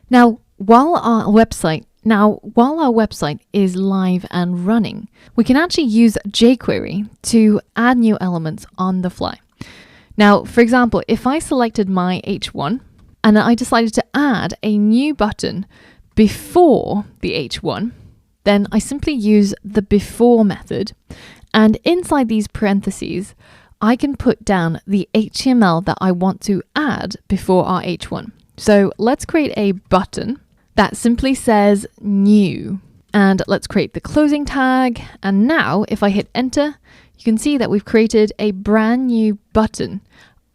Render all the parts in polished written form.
Now, while our website is live and running, we can actually use jQuery to add new elements on the fly. Now, for example, if I selected my H1 and I decided to add a new button before the H1, then I simply use the before method, and inside these parentheses, I can put down the HTML that I want to add before our H1. So let's create a button that simply says new, and let's create the closing tag. And now if I hit enter, you can see that we've created a brand new button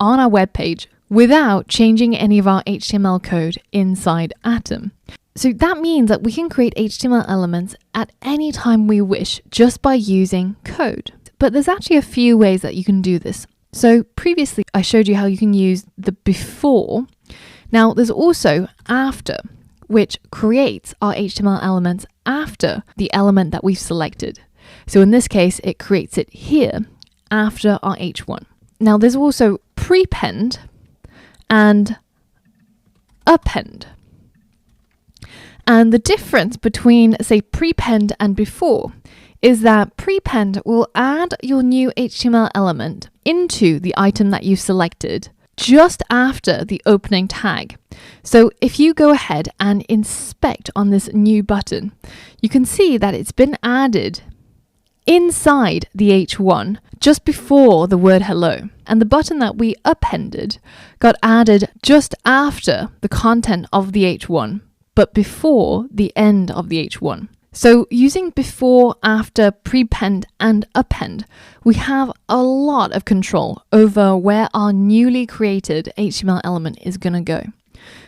on our web page without changing any of our HTML code inside Atom. So that means that we can create HTML elements at any time we wish just by using code. But there's actually a few ways that you can do this. So previously I showed you how you can use the before. Now there's also after, which creates our HTML elements after the element that we've selected. So in this case, it creates it here after our H1. Now there's also prepend and append. And the difference between, say, prepend and before is that prepend will add your new HTML element into the item that you've selected just after the opening tag. So if you go ahead and inspect on this new button, you can see that it's been added inside the H1 just before the word hello. And the button that we appended got added just after the content of the H1, but before the end of the H1. So using before, after, prepend, and append, we have a lot of control over where our newly created HTML element is going to go.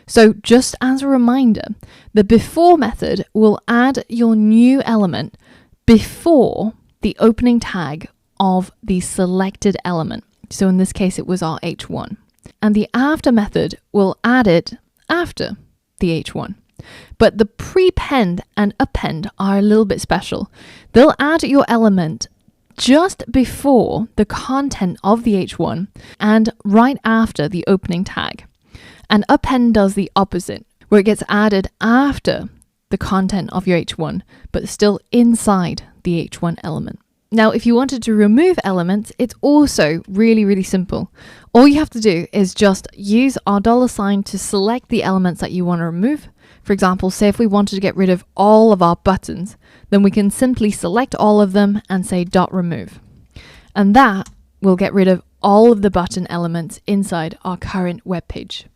So just as a reminder, the before method will add your new element before the opening tag of the selected element. So in this case, it was our H1. And the after method will add it after the H1. But the prepend and append are a little bit special. They'll add your element just before the content of the H1 and right after the opening tag. And append does the opposite, where it gets added after the content of your H1, but still inside the H1 element. Now, if you wanted to remove elements, it's also really, really simple. All you have to do is just use our $sign to select the elements that you want to remove. For example, say if we wanted to get rid of all of our buttons, then we can simply select all of them and say .remove. And that will get rid of all of the button elements inside our current web page.